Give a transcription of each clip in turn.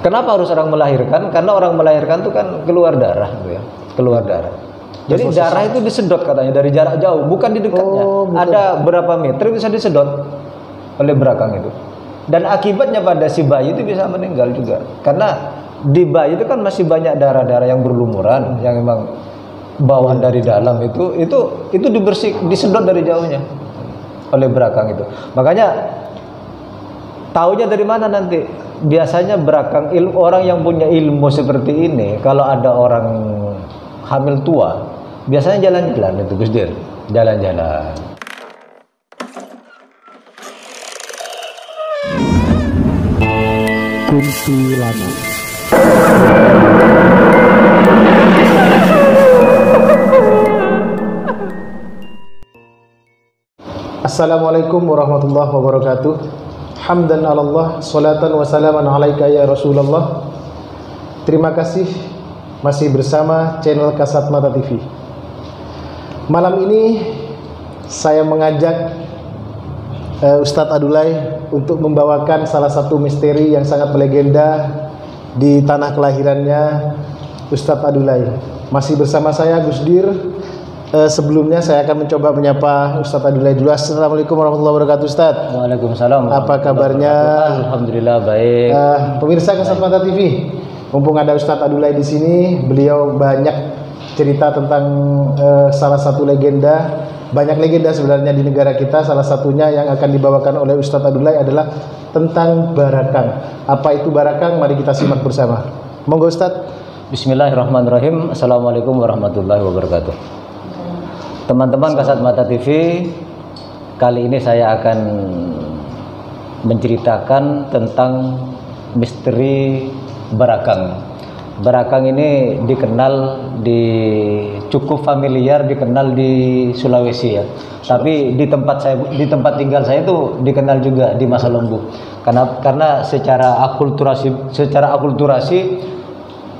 Kenapa harus orang melahirkan? Karena orang melahirkan itu kan keluar darah, gitu ya, keluar darah. Jadi darah itu disedot katanya dari jarak jauh, bukan di dekatnya. Ada berapa meter bisa disedot oleh berakang itu. Dan akibatnya pada si bayi itu bisa meninggal juga. Karena di bayi itu kan masih banyak darah-darah yang berlumuran, yang memang bawaan dari dalam itu disedot dari jauhnya oleh berakang itu. Makanya taunya dari mana nanti? Biasanya berakang orang yang punya ilmu seperti ini, kalau ada orang hamil tua, biasanya jalan-jalan itu Gus Dir, jalan-jalan. Kuntilanak. Assalamualaikum warahmatullahi wabarakatuh. Hamdan Allah, salatan wa salaman alaika ya Rasulullah. Terima kasih masih bersama channel Kasat Mata TV. Malam ini saya mengajak Ustadz Adulay untuk membawakan salah satu misteri yang sangat melegenda di tanah kelahirannya Ustadz Adulay. Masih bersama saya Gus Dir. Sebelumnya saya akan mencoba menyapa Ustadz Adulay dulu. Assalamualaikum warahmatullahi wabarakatuh Ustadz. Waalaikumsalam. Apa kabarnya? Alhamdulillah baik. Pemirsa Kasat Mata TV, mumpung ada Ustadz Adulay di sini, beliau banyak cerita tentang salah satu legenda. Banyak legenda sebenarnya di negara kita. Salah satunya yang akan dibawakan oleh Ustadz Adulay adalah tentang barakang. Apa itu barakang? Mari kita simak bersama. Monggo Ustadz. Bismillahirrahmanirrahim. Assalamualaikum warahmatullahi wabarakatuh. Teman-teman Kasat Mata TV, kali ini saya akan menceritakan tentang misteri barakang. Barakang ini cukup familiar, dikenal di Sulawesi ya. Tapi di tempat tinggal saya itu dikenal juga di Masa Lembu. Karena secara akulturasi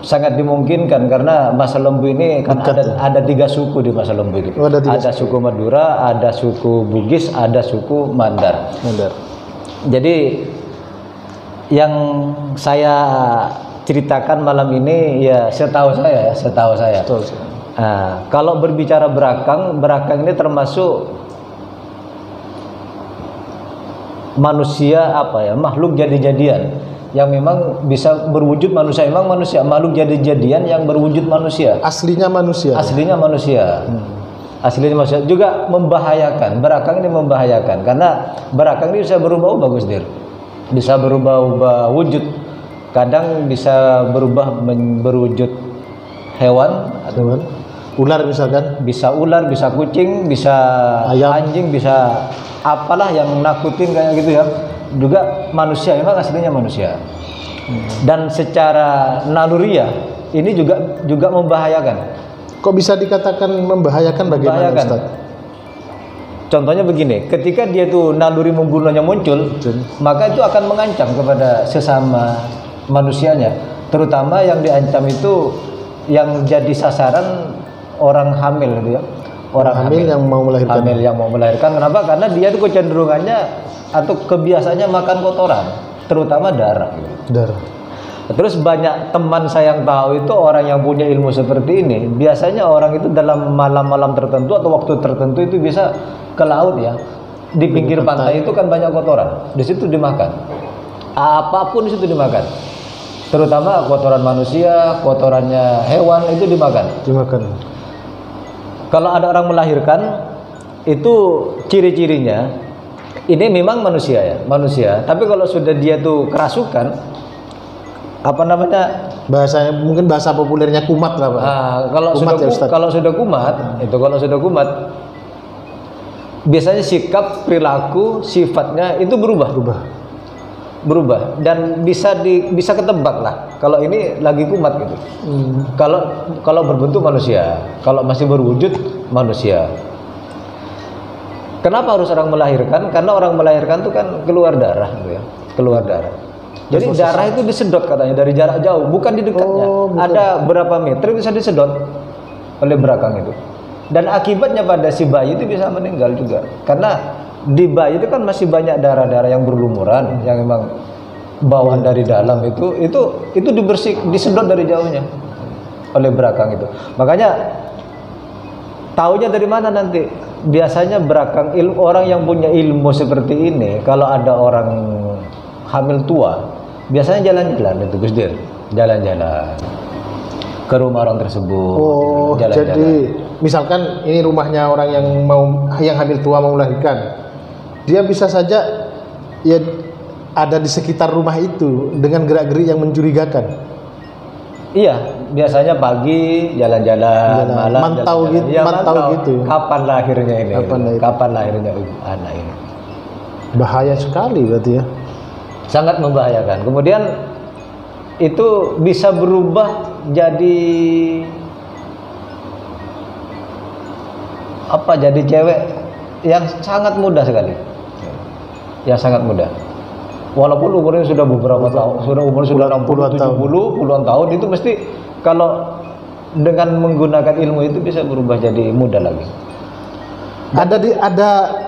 sangat dimungkinkan, karena Masa Lembu ini kan ada 3 suku di Masa Lembu itu. Ada suku Madura, ada suku Bugis, ada suku Mandar. Jadi yang saya ceritakan malam ini ya setahu saya. Nah, kalau berbicara berakang ini termasuk manusia makhluk jadi-jadian yang memang bisa berwujud manusia. Memang manusia, makhluk jadi-jadian yang berwujud manusia. Aslinya manusia. Aslinya juga membahayakan. Berakang ini membahayakan karena berakang ini bisa berubah-ubah Gus Dir. Bisa berubah-ubah wujud. Kadang bisa berwujud hewan atau ular misalkan. Bisa ular, bisa kucing, bisa ayam, anjing, bisa apalah yang nakutin kayak gitu ya. Juga manusia, memang aslinya manusia. Dan secara naluriah ini juga membahayakan. Kok bisa dikatakan membahayakan? Bagaimana Ustaz? Contohnya begini, ketika dia itu naluri membunuhnya muncul, maka itu akan mengancam kepada sesama manusianya. Terutama yang diancam itu yang jadi sasaran orang hamil gitu ya. Orang hamil yang mau melahirkan. Kenapa? Karena dia itu kecenderungannya atau kebiasaannya makan kotoran, terutama darah. Terus banyak teman saya yang tahu itu orang yang punya ilmu seperti ini. Biasanya orang itu dalam malam-malam tertentu atau waktu tertentu itu bisa ke laut ya. Di pinggir pantai itu kan banyak kotoran. Di situ dimakan. Apapun di situ dimakan. Terutama kotoran manusia, kotorannya hewan itu dimakan. Kalau ada orang melahirkan, itu ciri-cirinya ini memang manusia. Tapi kalau sudah dia tuh kerasukan, bahasanya mungkin bahasa populernya kumat lah Pak. Kalau sudah kumat, biasanya sikap, perilaku, sifatnya itu berubah dan bisa ketebak lah kalau ini lagi kumat gitu. Kalau berbentuk manusia, kalau masih berwujud manusia. Kenapa harus orang melahirkan? Karena orang melahirkan itu kan keluar darah gitu ya, keluar darah. Jadi darah itu disedot katanya dari jarak jauh, bukan di dekatnya. Ada berapa meter bisa disedot oleh berakang itu. Dan akibatnya pada si bayi itu bisa meninggal juga. Karena di bayi itu kan masih banyak darah-darah yang berlumuran, yang memang bawaan dari dalam itu disedot dari jauhnya oleh berakang itu. Makanya taunya dari mana nanti? Biasanya berakang orang yang punya ilmu seperti ini, kalau ada orang hamil tua, biasanya jalan-jalan itu Gus Dir, jalan-jalan ke rumah orang tersebut. Oh, jalan-jalan. Jadi misalkan ini rumahnya orang yang hamil tua mau melahirkan, dia bisa saja ya ada di sekitar rumah itu dengan gerak-gerik yang mencurigakan. Iya, biasanya pagi jalan-jalan, malam mantau jalan-jalan. gitu, Ya, mantau gitu. Kapan lahirnya ini? Kapan lahirnya anak ini? Bahaya sekali berarti ya. Sangat membahayakan. Kemudian itu bisa berubah jadi apa? Jadi cewek yang sangat mudah sekali. Yang sangat mudah. Walaupun umurnya sudah beberapa tahun, sudah 60, 70, puluhan tahun, itu mesti kalau dengan menggunakan ilmu itu bisa berubah jadi muda lagi.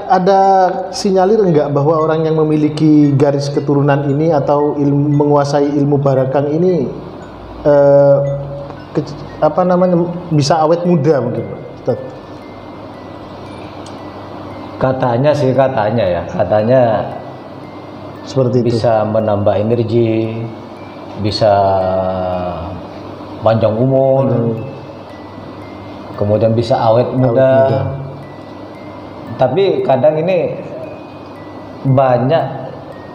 Ada sinyalir enggak bahwa orang yang memiliki garis keturunan ini atau menguasai ilmu barakang ini bisa awet muda mungkin, Ustaz? Katanya seperti itu. Bisa menambah energi, bisa panjang umur, kemudian bisa awet muda. Tapi kadang ini banyak,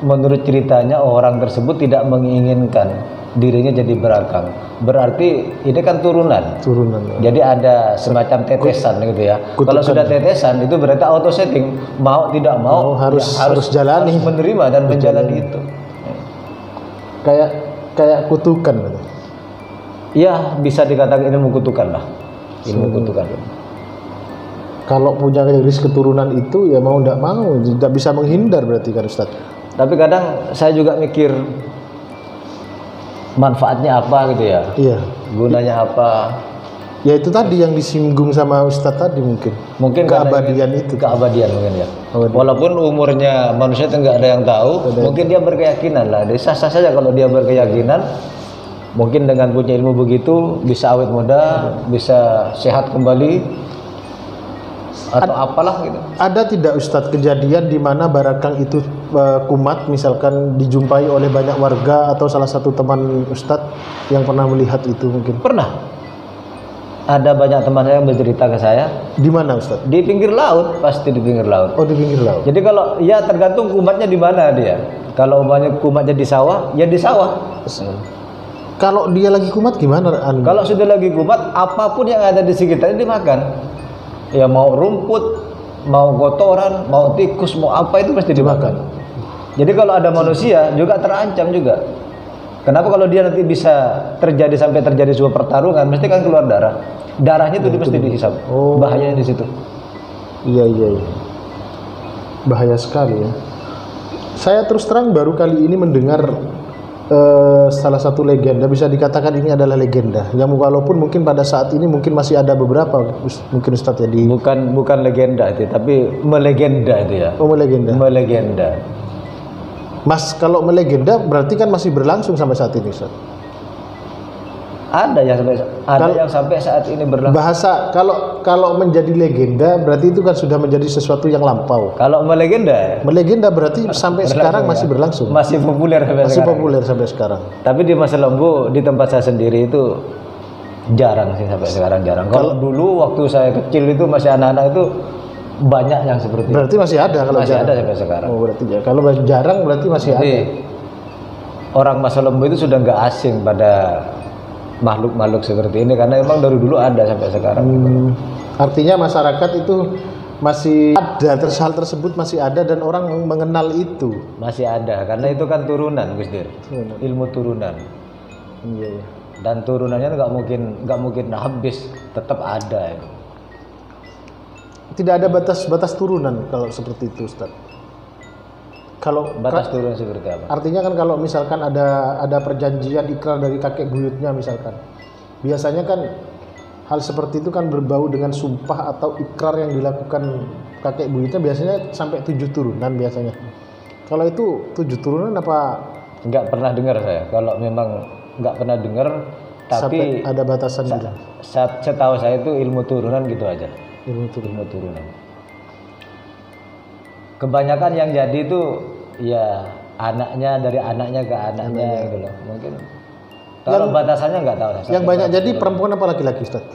menurut ceritanya orang tersebut tidak menginginkan dirinya jadi berakang. Berarti ini kan turunan. Jadi ada semacam tetesan gitu ya. Kalau sudah tetesan itu berarti auto setting, mau tidak mau harus jalani, harus menerima dan menjalani itu. Kayak kutukan gitu. Ya, bisa dikatakan ilmu kutukan lah. Ilmu kutukan. Kalau punya garis keturunan itu ya mau tidak mau, tidak bisa menghindar berarti kan Ustaz. Tapi kadang saya juga mikir manfaatnya apa gitu ya? Iya. Gunanya apa? Ya itu tadi yang disinggung sama Ustadz tadi mungkin. Mungkin keabadian itu. Keabadian mungkin ya. Walaupun umurnya manusia itu nggak ada yang tahu, mungkin dia berkeyakinan lah. Jadi sah-sah saja kalau dia berkeyakinan. Mungkin dengan punya ilmu begitu bisa awet muda, bisa sehat kembali, atau apalah gitu. Ada tidak Ustadz kejadian di mana barakang itu kumat, misalkan dijumpai oleh banyak warga atau salah satu teman Ustadz yang pernah melihat itu mungkin? Pernah. Ada banyak teman saya yang bercerita ke saya. Di mana Ustadz? Di pinggir laut, pasti di pinggir laut. Oh, di pinggir laut. Jadi kalau ya tergantung kumatnya di mana dia. Kalau umpamanya kumatnya di sawah, ya di sawah. Kalau dia lagi kumat gimana? Kalau sudah lagi kumat, apapun yang ada di sekitarnya dimakan. Ya mau rumput, mau kotoran, mau tikus, mau apa itu pasti dimakan. Jadi kalau ada manusia juga terancam juga. Kenapa? Kalau dia nanti bisa sampai terjadi sebuah pertarungan, mesti kan keluar darah. Darahnya itu mesti dihisap. Oh. Bahayanya di situ. Iya. Bahaya sekali ya. Saya terus terang baru kali ini mendengar salah satu legenda, bisa dikatakan ini adalah legenda. Yang walaupun mungkin pada saat ini mungkin masih ada beberapa mungkin Ustadz ya di bukan legenda itu, tapi melegenda itu ya. Oh, melegenda. Mas, kalau melegenda berarti kan masih berlangsung sampai saat ini, Ustaz? Ada yang sampai saat ini berlangsung. Bahasa kalau menjadi legenda berarti itu kan sudah menjadi sesuatu yang lampau. Kalau melegenda berarti sampai sekarang masih berlangsung. Masih populer sampai sekarang. Tapi di Masa Lembu, di tempat saya sendiri itu jarang sih, sampai sekarang jarang. Kalau dulu waktu saya kecil itu masih anak-anak itu banyak yang seperti itu. Berarti masih ada kalau masih jarang. Ada sampai sekarang. Oh, berarti ya. Kalau jarang berarti masih ada. Orang Masa Lembu itu sudah nggak asing pada makhluk-makhluk seperti ini, karena memang dari dulu ada sampai sekarang. Artinya masyarakat itu masih ada, hal tersebut masih ada dan orang mengenal itu. Masih ada, karena itu kan turunan, Gus Dir. Ilmu turunan. Iya. Dan turunannya nggak mungkin habis, tetap ada. Tidak ada batas turunan kalau seperti itu, Ustaz. Kalau batas turun seperti apa? Artinya kan kalau misalkan ada perjanjian ikrar dari kakek buyutnya misalkan, biasanya kan hal seperti itu kan berbau dengan sumpah atau ikrar yang dilakukan kakek buyutnya, biasanya sampai 7 turunan biasanya. Kalau itu 7 turunan apa nggak pernah dengar saya. Kalau memang nggak pernah dengar, tapi sampai ada batasan gitu. Setahu saya itu ilmu turunan gitu aja. Ilmu turunan. Kebanyakan yang jadi itu ya anaknya dari anaknya ke anaknya gitu loh. Mungkin kalau batasannya nggak tahu. Yang banyak jadi perempuan apa laki-laki, Ustaz?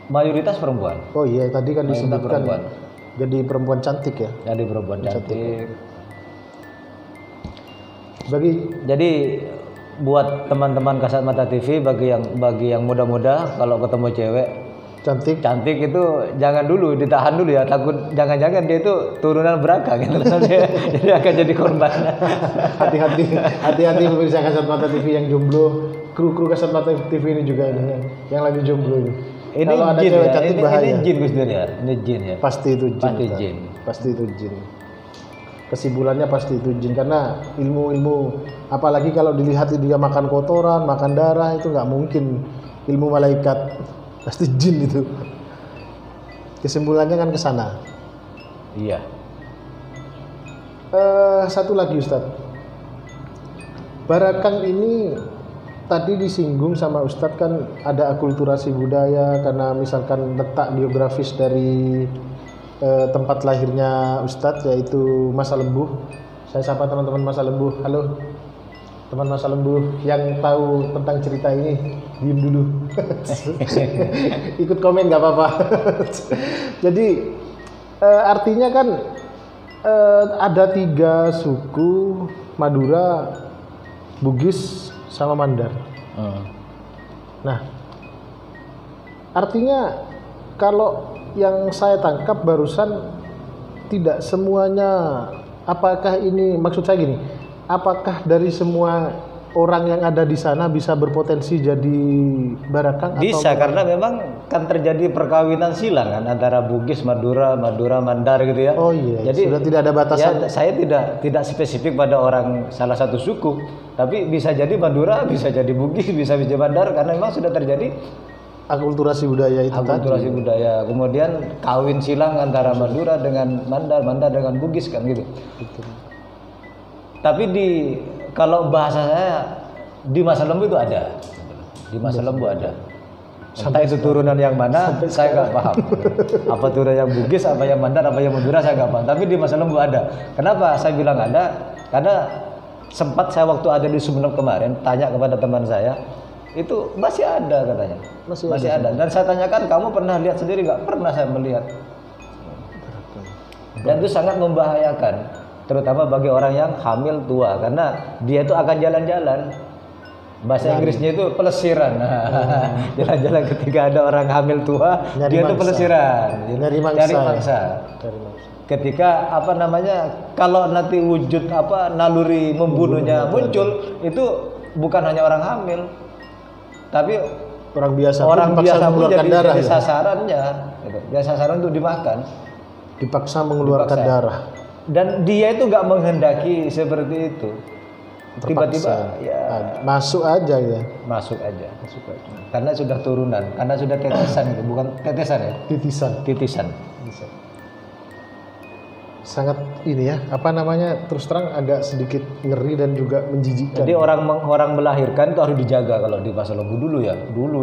Mayoritas perempuan. Oh iya, tadi kan disebutkan perempuan. Jadi perempuan cantik ya. Jadi perempuan cantik. Jadi buat teman-teman Kasat Mata TV bagi yang muda-muda kalau ketemu cewek cantik itu jangan dulu, ditahan dulu ya, takut jangan-jangan dia itu turunan beraka gitu. Jadi akan jadi korban. Hati-hati pemirsa Kasat Mata TV yang jomblo, kru Kasat Mata TV ini juga ini yang lagi jomblo ini. Ini kalau ada jin cewek ya, cantik bahaya. Ini jin Gus Dur ya. Ini jin ya. Pasti itu jin. Pasti itu jin. Kesimpulannya pasti itu jin karena ilmu apalagi kalau dilihat dia makan kotoran, makan darah itu nggak mungkin ilmu malaikat, pasti jin itu. Kesimpulannya kan ke sana. Iya. Satu lagi Ustadz, barakang ini tadi disinggung sama Ustadz kan ada akulturasi budaya karena misalkan letak geografis dari tempat lahirnya Ustadz yaitu Masa Lembuh. Saya sapa teman-teman Masa Lembuh. Halo teman Masa Lembuh yang tahu tentang cerita ini, diem dulu. Ikut komen nggak apa-apa. Jadi artinya kan ada 3 suku, Madura, Bugis, sama Mandar. Nah, artinya kalau yang saya tangkap barusan tidak semuanya, apakah ini maksud saya gini, apakah dari semua orang yang ada di sana bisa berpotensi jadi barakang? Bisa, karena memang kan terjadi perkawinan silang kan antara Bugis, Madura, Mandar gitu ya. Oh iya. Jadi sudah tidak ada batasan. Ya, saya tidak spesifik pada orang salah satu suku, tapi bisa jadi Madura, bisa jadi Bugis, bisa jadi Mandar karena memang sudah terjadi akulturasi budaya itu akulturasi budaya. Kemudian kawin silang antara Madura dengan Mandar dengan Bugis kan gitu. Betul. Tapi kalau bahasa saya di Masa Lembu itu ada. Di Masa Lembu ada. Entah itu turunan yang mana saya nggak paham. Apa turunan yang Bugis, apa yang Mandar, apa yang Madura saya nggak paham. Tapi di Masa Lembu ada. Kenapa saya bilang ada? Karena sempat saya waktu ada di Sumeneb kemarin tanya kepada teman saya, itu masih ada katanya. Masih ada. Dan saya tanyakan, kamu pernah lihat sendiri nggak? Pernah saya melihat. Dan itu sangat membahayakan, terutama bagi orang yang hamil tua, karena dia itu akan jalan-jalan. Bahasa Inggrisnya itu pelesiran. Jalan-jalan ketika ada orang hamil tua, dia itu pelesiran, cari mangsa. Ketika kalau nanti wujud naluri membunuhnya muncul, itu bukan hanya orang hamil, tapi orang biasa pun jadi sasarannya. Gitu. Dia sasaran untuk dimakan. Dipaksa mengeluarkan darah. Dan dia itu nggak menghendaki seperti itu. Tiba-tiba ya masuk aja. Karena sudah turunan, karena sudah tetesan itu, bukan tetesan ya. Titisan. Sangat ini ya, terus terang agak sedikit ngeri dan juga menjijikkan. Jadi orang melahirkan itu harus dijaga kalau di Masa Lembu dulu ya. Dulu.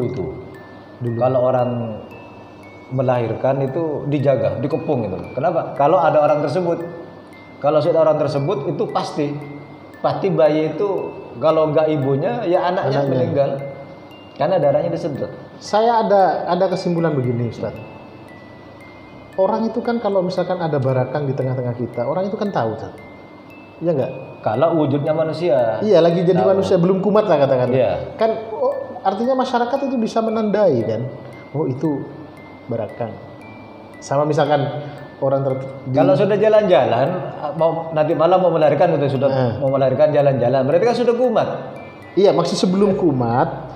Kalau orang melahirkan itu dijaga, dikepung itu. Kenapa? Kalau ada orang tersebut, kalau sudah orang tersebut itu pasti bayi itu kalau enggak ibunya ya anaknya meninggal karena darahnya disedot. Saya ada kesimpulan begini, Ustaz. Orang itu kan kalau misalkan ada barakang di tengah-tengah kita, orang itu kan tahu, Ustaz. Iya enggak? Kalau wujudnya manusia. Iya, lagi jadi manusia, belum kumat lah katakan. Iya. Kan artinya masyarakat itu bisa menandai kan. Oh, itu barakang. Sama misalkan orang kalau sudah jalan-jalan nanti malam mau melahirkan mau melahirkan jalan-jalan, berarti kan sudah kumat. Iya, maksud sebelum kumat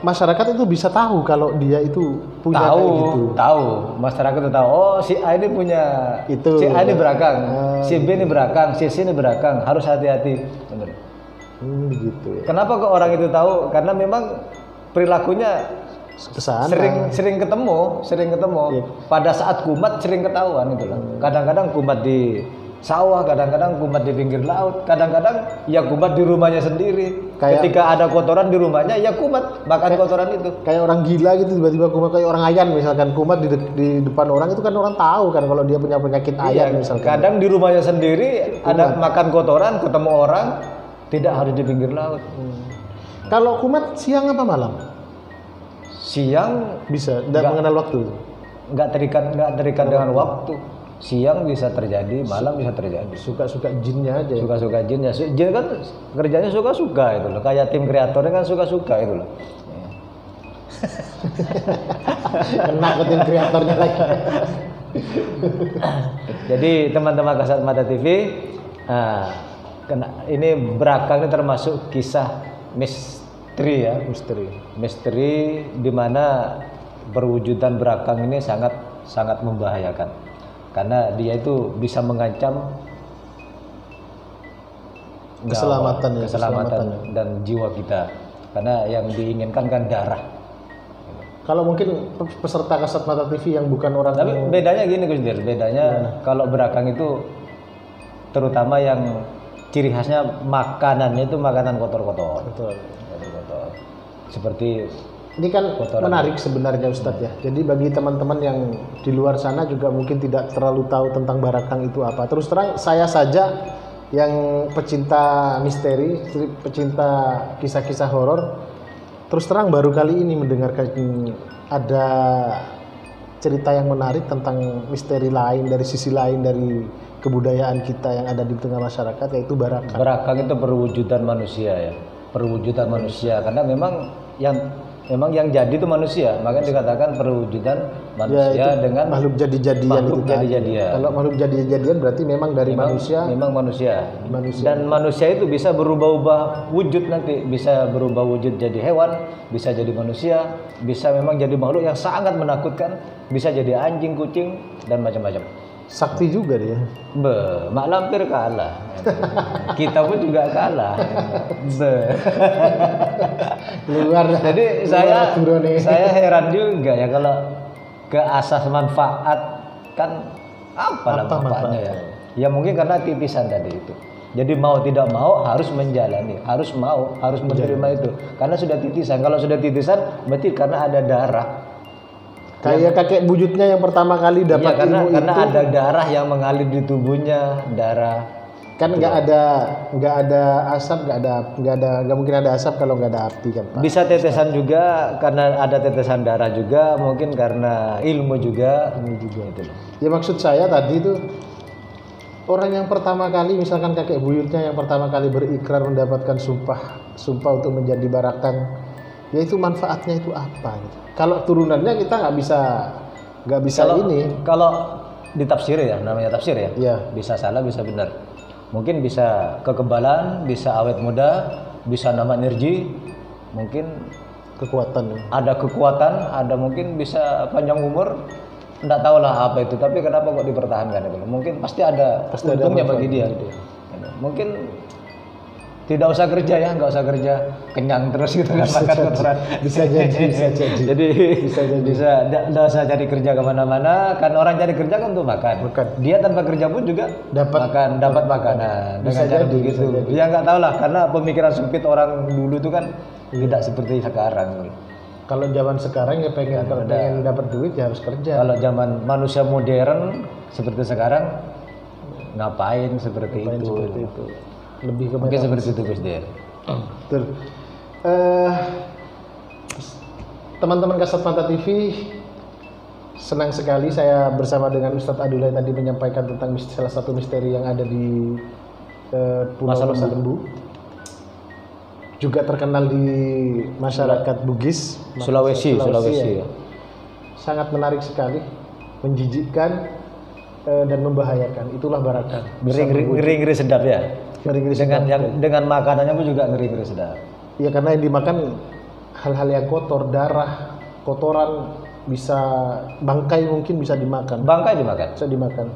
masyarakat itu bisa tahu kalau dia itu punya gitu. Tahu, masyarakat itu tahu. Oh, si A ini punya itu. Si A ini berakang, si B ini berakang, si C ini berakang, harus hati-hati. Benar. Gitu ya. Kenapa kok orang itu tahu? Karena memang perilakunya sering ketemu. Iya. Pada saat kumat sering ketahuan itu loh. Kadang-kadang kumat di sawah, kadang-kadang kumat di pinggir laut, kadang-kadang ya kumat di rumahnya sendiri. Ketika ada kotoran di rumahnya, ya kumat makan kotoran itu. Kayak orang gila gitu, tiba-tiba kumat, kayak orang ayan misalkan, kumat di depan orang itu kan orang tahu kan kalau dia punya penyakit ayan misalkan. Kadang di rumahnya sendiri ada makan kotoran, ketemu orang, tidak harus di pinggir laut. Kalau kumat siang apa malam? Siang Bisa, tidak mengenal waktu. nggak terikat dengan waktu. Siang bisa terjadi, malam bisa terjadi. Suka-suka jinnya aja. Suka-suka jin ya. Jin kan kerjanya suka-suka itu loh. Kayak tim kreatornya kan suka-suka itu loh. Kena ke tim kreatornya lagi. Jadi teman-teman Kasat Mata TV, ini Berakang ini termasuk kisah misteri ya. Misteri di mana perwujudan Berakang ini sangat membahayakan. Karena dia itu bisa mengancam keselamatan dan jiwa kita. Karena yang diinginkan kan darah. Kalau mungkin peserta Kasat Mata TV yang bukan orang. Tapi bedanya gini Gus Dir, bedanya kalau Berakang itu terutama yang ciri khasnya makanannya itu makanan kotor-kotor. Betul. Kotor-kotor. Seperti ini kan menarik sebenarnya Ustadz ya. Jadi bagi teman-teman yang di luar sana juga mungkin tidak terlalu tahu tentang Berakang itu apa. Terus terang saya saja yang pecinta misteri, pecinta kisah-kisah horor, terus terang baru kali ini mendengarkan ada cerita yang menarik tentang misteri lain dari sisi lain dari kebudayaan kita yang ada di tengah masyarakat, yaitu Berakang. Berakang itu perwujudan manusia ya. Perwujudan manusia karena memang yang jadi itu manusia, makanya dikatakan perwujudan manusia ya, dengan makhluk jadi-jadian itu jadi-jadian. Kalau makhluk jadi-jadian berarti memang dari manusia. Memang manusia. Dan manusia itu bisa berubah-ubah wujud nanti, bisa berubah wujud jadi hewan, bisa jadi manusia, bisa memang jadi makhluk yang sangat menakutkan, bisa jadi anjing, kucing dan macam-macam. Sakti juga dia. Mak Lampir kalah. Kita pun juga kalah. Keluar. Jadi saya heran juga ya kalau ke asas manfaat kan apa manfaatnya ya? Ya mungkin karena titisan tadi itu. Jadi mau tidak mau harus menjalani, harus menerima itu. Karena sudah titisan. Kalau sudah titisan berarti karena ada darah. Kayak kakek buyutnya yang pertama kali dapat ilmu itu. Karena ada darah yang mengalir di tubuhnya, darah. Kan nggak ada asap, nggak mungkin ada asap kalau nggak ada api kan Pak. Bisa tetesan juga karena ada tetesan darah juga, mungkin karena ilmu juga itu loh. Ya maksud saya tadi itu orang yang pertama kali, misalkan kakek buyutnya yang pertama kali berikrar mendapatkan sumpah untuk menjadi Berakang, yaitu manfaatnya itu apa gitu. Kalau turunannya kita nggak bisa kalau ditafsir ya, namanya tafsir ya. Iya. Bisa salah, bisa benar. Mungkin bisa kekebalan, bisa awet muda, bisa nambah energi, mungkin kekuatan. Ada kekuatan, ada mungkin bisa panjang umur. Enggak tahu lah apa itu, tapi kenapa kok dipertahankan itu? Mungkin pasti ada untungnya bagi dia. Mungkin tidak usah kerja ya, nggak usah kerja, kenyang terus gitu kan, makan kotoran. Bisa jadi. Jadi nggak usah cari kerja kemana-mana, kan orang cari kerja kan untuk makan. Dia tanpa kerja pun juga dapat makanan. Dengan cara begitu. Ya nggak tahu lah, karena pemikiran sempit orang dulu itu kan tidak seperti sekarang. Kalau zaman sekarang ya pengen dapat duit ya harus kerja. Kalau zaman manusia modern seperti sekarang, ngapain seperti itu. Lebih ke mungkin seperti itu Gus Der. Teman-teman Kasat Mata TV, senang sekali saya bersama dengan Ustadz Adulai tadi menyampaikan tentang salah satu misteri yang ada di Pulau Masa Lembu. Juga terkenal di masyarakat Bugis, Sulawesi. Ya. Sangat menarik sekali, menjijikkan dan membahayakan. Itulah Berakang. Ngeri-ngeri sedap ya. Dengan makanannya pun juga ngeri-ngeri sedap. Ya karena yang dimakan hal-hal yang kotor, darah, kotoran, bisa bangkai mungkin bisa dimakan. Bangkai dimakan. Bisa dimakan.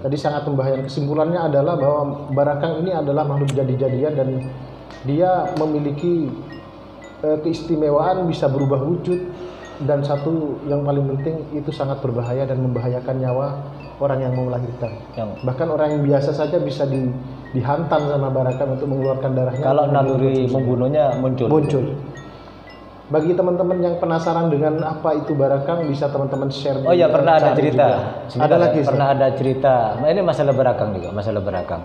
Tadi sangat membahayakan. Kesimpulannya adalah bahwa Berakang ini adalah makhluk jadi-jadian dan dia memiliki keistimewaan, bisa berubah wujud, dan satu yang paling penting itu sangat berbahaya dan membahayakan nyawa orang yang mau melahirkan. Yang Bahkan orang yang biasa saja bisa dihantam sama barakan untuk mengeluarkan darahnya. kalau naluri membunuhnya muncul. Bagi teman-teman yang penasaran dengan apa itu barakang, bisa teman-teman share. Oh ya, pernah ada cari cerita. juga. Ada lagi. Pernah ada cerita. Nah, ini masalah berakang juga, masalah berakang.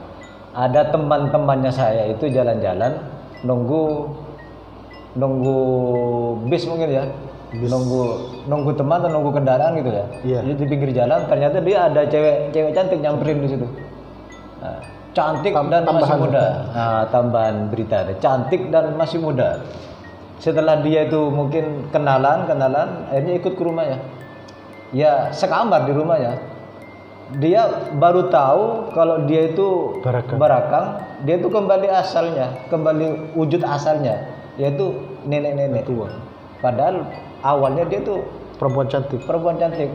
Ada teman-temannya saya itu jalan-jalan nunggu bis mungkin ya. Nunggu teman atau nunggu kendaraan gitu ya. Iya. Jadi di pinggir jalan ternyata dia ada cewek cantik nyamperin di situ. Nah, cantik dan masih muda. Nah, tambahan berita ada. Cantik dan masih muda. Setelah dia itu mungkin kenalan, akhirnya ikut ke rumahnya. Ya, sekamar di rumahnya. Dia baru tahu kalau dia itu barakang, dia itu kembali asalnya, kembali wujud asalnya, yaitu nenek-nenek tua. Padahal awalnya dia tuh perempuan cantik,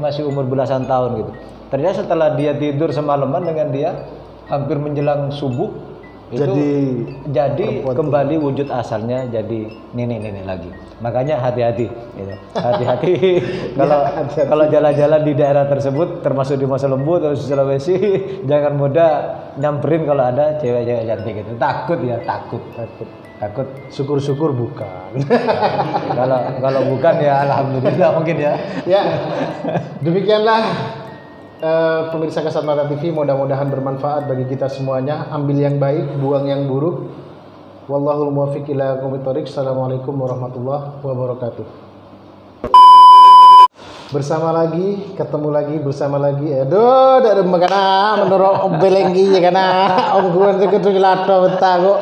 masih umur belasan tahun gitu. Ternyata setelah dia tidur semalaman dengan dia, hampir menjelang subuh, jadi kembali wujud asalnya, jadi nenek-nenek lagi. Makanya hati-hati, gitu. Hati-hati kalau jalan-jalan di daerah tersebut, termasuk di Masa Lembu atau Sulawesi, jangan mudah nyamperin kalau ada cewek-cewek cantik gitu. Takut. Syukur-syukur bukan. Kalau bukan ya alhamdulillah mungkin ya. Ya, demikianlah pemirsa Kasat Mata TV, mudah-mudahan bermanfaat bagi kita semuanya. Ambil yang baik, buang yang buruk. Wallahul muwaffiq ila aqwamit thoriq. Assalamualaikum warahmatullahi wabarakatuh. Ketemu lagi bersama lagi. Aduh, dak remegana menurut belenggi ya kana. Om kuan teku lato betago.